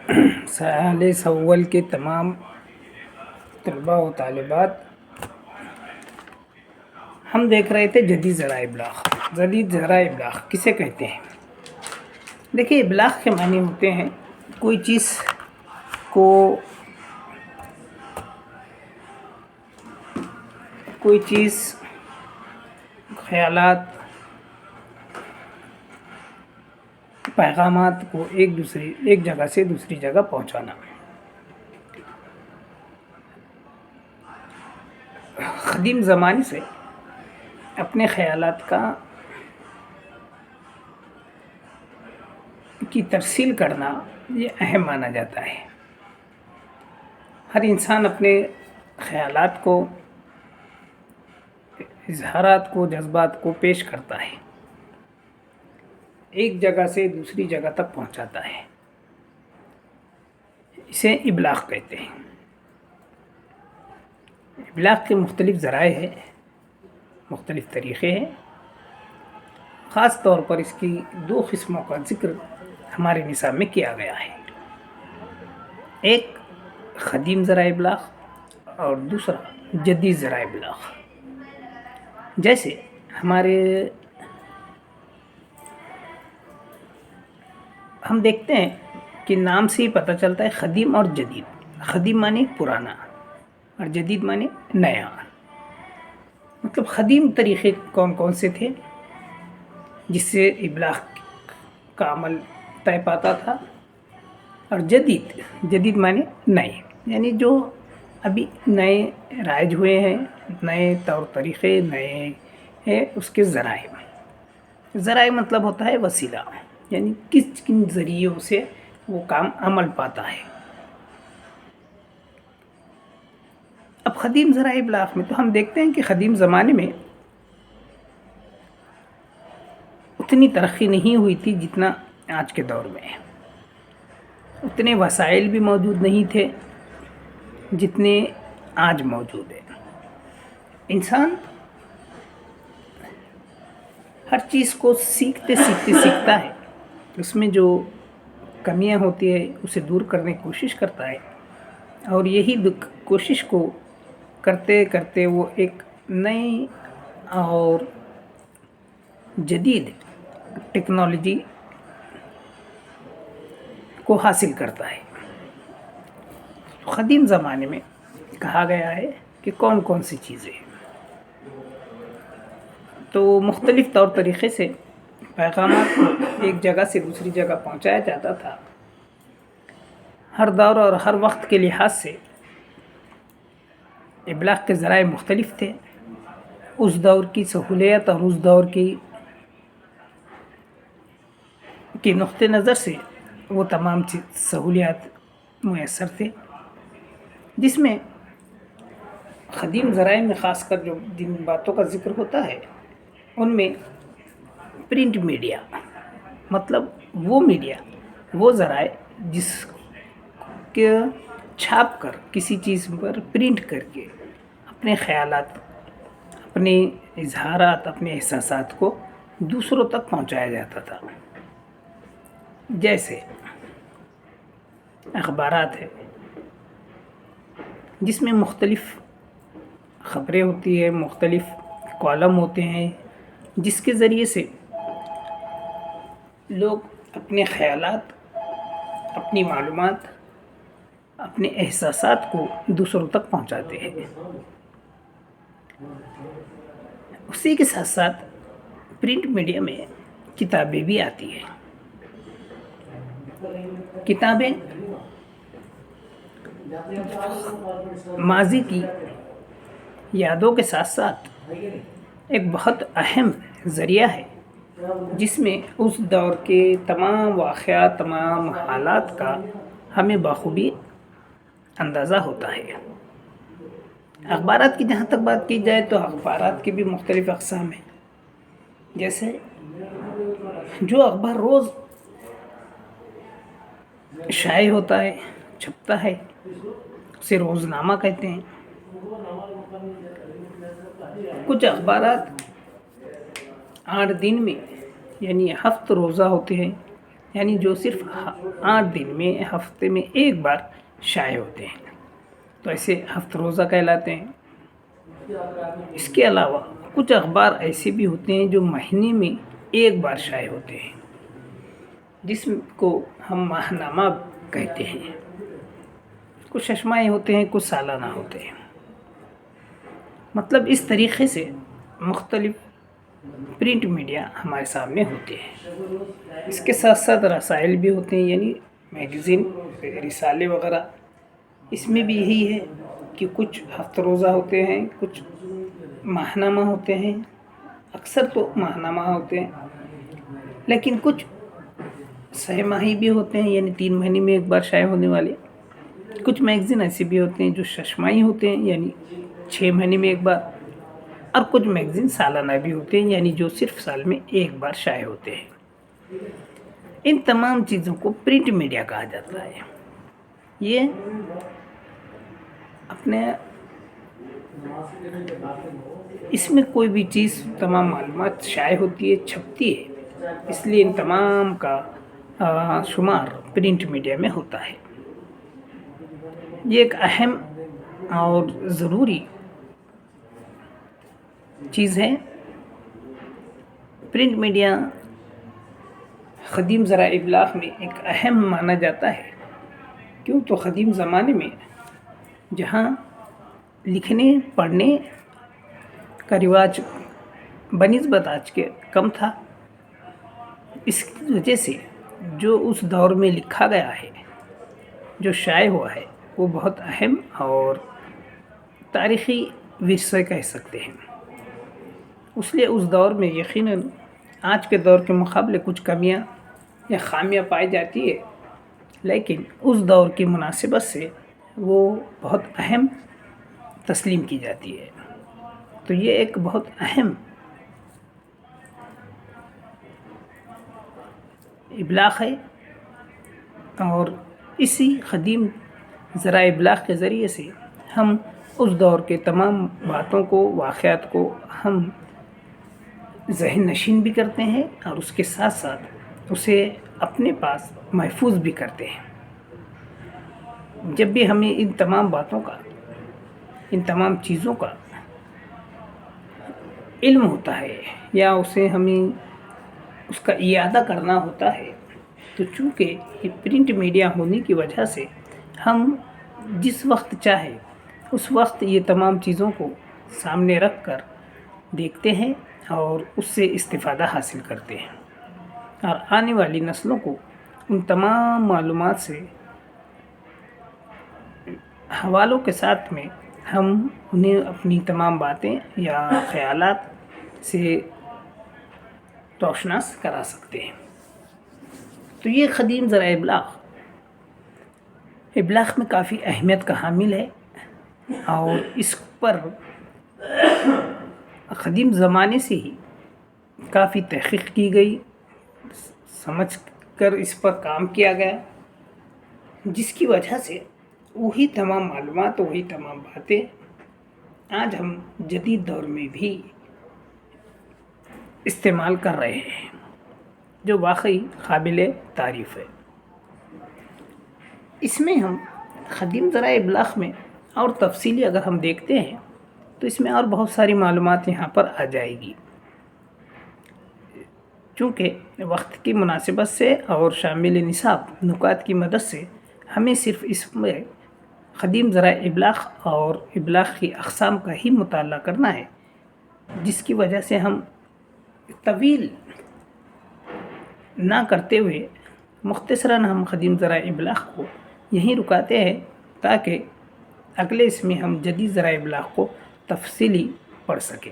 سال اول کے تمام طلباء و طالبات، ہم دیکھ رہے تھے جدید ذرائع ابلاغ۔ جدید ذرائع ابلاغ کسے کہتے ہیں؟ دیکھیے، ابلاغ کے معنی ہوتے ہیں کوئی چیز خیالات، پیغامات کو ایک جگہ سے دوسری جگہ پہنچانا۔ قدیم زمانے سے اپنے خیالات کی ترسیل کرنا یہ اہم مانا جاتا ہے۔ ہر انسان اپنے خیالات کو، اظہارات کو، جذبات کو پیش کرتا ہے، ایک جگہ سے دوسری جگہ تک پہنچاتا ہے۔ اسے ابلاغ کہتے ہیں۔ ابلاغ کے مختلف ذرائع ہیں، مختلف طریقے ہیں۔ خاص طور پر اس کی 2 قسموں کا ذکر ہمارے نصاب میں کیا گیا ہے، ایک قدیم ذرائع ابلاغ اور دوسرا جدید ذرائع ابلاغ۔ جیسے ہم دیکھتے ہیں کہ نام سے ہی پتہ چلتا ہے قدیم اور جدید۔ قدیم معنی پرانا اور جدید معنی نیا۔ مطلب قدیم طریقے کون سے تھے جس سے ابلاغ کا عمل طے پاتا تھا، اور جدید معنی نئے، یعنی جو ابھی نئے رائج ہوئے ہیں، نئے طور طریقے، نئے ہیں اس کے ذرائع مطلب ہوتا ہے وسیلہ، یعنی کن ذریعوں سے وہ کام عمل پاتا ہے۔ اب قدیم ذرائع ابلاغ میں تو ہم دیکھتے ہیں کہ قدیم زمانے میں اتنی ترقی نہیں ہوئی تھی جتنا آج کے دور میں ہے۔ اتنے وسائل بھی موجود نہیں تھے جتنے آج موجود ہیں۔ انسان ہر چیز کو سیکھتے سیکھتا ہے، اس میں جو کمیاں ہوتی ہے اسے دور کرنے کی کوشش کرتا ہے، اور یہی کوشش کو کرتے کرتے وہ ایک نئی اور جدید ٹیکنالوجی کو حاصل کرتا ہے۔ قدیم زمانے میں کہا گیا ہے کہ کون سی چیزیں ہیں، تو مختلف طور طریقے سے پیغامات کو ایک جگہ سے دوسری جگہ پہنچایا جاتا تھا۔ ہر دور اور ہر وقت کے لحاظ سے ابلاغ کے ذرائع مختلف تھے۔ اس دور کی سہولیت اور اس دور کی نقطہ نظر سے وہ تمام سہولیات میسر تھے، جس میں قدیم ذرائع میں خاص کر جو جن باتوں کا ذکر ہوتا ہے ان میں پرنٹ میڈیا، مطلب وہ ذرائع جس کے چھاپ کر کسی چیز پر پرنٹ کر کے اپنے خیالات، اپنے اظہارات، اپنے احساسات کو دوسروں تک پہنچایا جاتا تھا۔ جیسے اخبارات ہے، جس میں مختلف خبریں ہوتی ہیں، مختلف کالم ہوتے ہیں، جس کے ذریعے سے لوگ اپنے خیالات، اپنی معلومات، اپنے احساسات کو دوسروں تک پہنچاتے ہیں۔ اسی کے ساتھ ساتھ پرنٹ میڈیا میں کتابیں بھی آتی ہیں۔ کتابیں ماضی کی یادوں کے ساتھ ساتھ ایک بہت اہم ذریعہ ہے، جس میں اس دور کے تمام واقعات، تمام حالات کا ہمیں بخوبی اندازہ ہوتا ہے۔ اخبارات کی جہاں تک بات کی جائے تو اخبارات کی بھی مختلف اقسام ہیں۔ جیسے جو اخبار روز شائع ہوتا ہے، چھپتا ہے، اسے روزنامہ کہتے ہیں۔ کچھ اخبارات 8 دن میں یعنی 7 روزہ ہوتے ہیں، یعنی جو صرف 8 دن میں ہفتے میں ایک بار شائع ہوتے ہیں، تو ایسے ہفتہ روزہ کہلاتے ہیں۔ اس کے علاوہ کچھ اخبار ایسے بھی ہوتے ہیں جو مہینے میں ایک بار شائع ہوتے ہیں، جس کو ہم ماہنامہ کہتے ہیں۔ کچھ ششماہی ہوتے ہیں، کچھ سالانہ ہوتے ہیں۔ مطلب اس طریقے سے مختلف پرنٹ میڈیا ہمارے سامنے ہوتے ہیں۔ اس کے ساتھ ساتھ رسائل بھی ہوتے ہیں، یعنی میگزین، رسالے وغیرہ۔ اس میں بھی یہی ہے کہ کچھ ہفتہ روزہ ہوتے ہیں، کچھ ماہنامہ ہوتے ہیں، اکثر تو ماہنامہ ہوتے ہیں، لیکن کچھ سہ ماہی بھی ہوتے ہیں، یعنی 3 مہینے میں ایک بار شائع ہونے والے۔ کچھ میگزین ایسے بھی ہوتے ہیں جو ششماہی ہوتے ہیں، یعنی 6 مہینے میں ایک بار، اور کچھ میگزین سالانہ بھی ہوتے ہیں، یعنی جو صرف سال میں ایک بار شائع ہوتے ہیں۔ ان تمام چیزوں کو پرنٹ میڈیا کہا جاتا ہے۔ یہ اپنے اس میں کوئی بھی چیز، تمام معلومات شائع ہوتی ہے، چھپتی ہے، اس لیے ان تمام کا شمار پرنٹ میڈیا میں ہوتا ہے۔ یہ ایک اہم اور ضروری چیز ہے۔ پرنٹ میڈیا قدیم ذرائع ابلاغ میں ایک اہم مانا جاتا ہے، کیوں تو قدیم زمانے میں جہاں لکھنے پڑھنے کا رواج بنسبت آج کے کم تھا، اس کی وجہ سے جو اس دور میں لکھا گیا ہے، جو شائع ہوا ہے، وہ بہت اہم اور تاریخی ورثہ کہہ سکتے ہیں۔ اس لیے اس دور میں یقیناً آج کے دور کے مقابلے کچھ کمیاں یا خامیاں پائی جاتی ہے، لیکن اس دور کی مناسبت سے وہ بہت اہم تسلیم کی جاتی ہے۔ تو یہ ایک بہت اہم ابلاغ ہے، اور اسی قدیم ذرائع ابلاغ کے ذریعے سے ہم اس دور کے تمام باتوں کو، واقعات کو ہم ذہن نشین بھی کرتے ہیں، اور اس کے ساتھ ساتھ اسے اپنے پاس محفوظ بھی کرتے ہیں۔ جب بھی ہمیں ان تمام باتوں کا، ان تمام چیزوں کا علم ہوتا ہے، یا اسے ہمیں اس کا اعادہ کرنا ہوتا ہے، تو چونکہ یہ پرنٹ میڈیا ہونے کی وجہ سے ہم جس وقت چاہے اس وقت یہ تمام چیزوں کو سامنے رکھ کر دیکھتے ہیں اور اس سے استفادہ حاصل کرتے ہیں، اور آنے والی نسلوں کو ان تمام معلومات سے حوالوں کے ساتھ میں ہم انہیں اپنی تمام باتیں یا خیالات سے روشناس کرا سکتے ہیں۔ تو یہ قدیم ذرائع ابلاغ میں کافی اہمیت کا حامل ہے، اور اس پر قدیم زمانے سے ہی کافی تحقیق کی گئی، سمجھ کر اس پر کام کیا گیا، جس کی وجہ سے وہی تمام معلومات، وہی تمام باتیں آج ہم جدید دور میں بھی استعمال کر رہے ہیں، جو واقعی قابل تعریف ہے۔ اس میں ہم قدیم ذرائع ابلاغ میں اور تفصیلی اگر ہم دیکھتے ہیں تو اس میں اور بہت ساری معلومات یہاں پر آ جائے گی، چونکہ وقت کی مناسبت سے اور شامل نصاب نکات کی مدد سے ہمیں صرف اس میں قدیم ذرائع ابلاغ اور ابلاغ کی اقسام کا ہی مطالعہ کرنا ہے، جس کی وجہ سے ہم طویل نہ کرتے ہوئے مختصراً ہم قدیم ذرائع ابلاغ کو یہیں رکاتے ہیں، تاکہ اگلے اس میں ہم جدید ذرائع ابلاغ کو تفصیلی پڑھ سکیں۔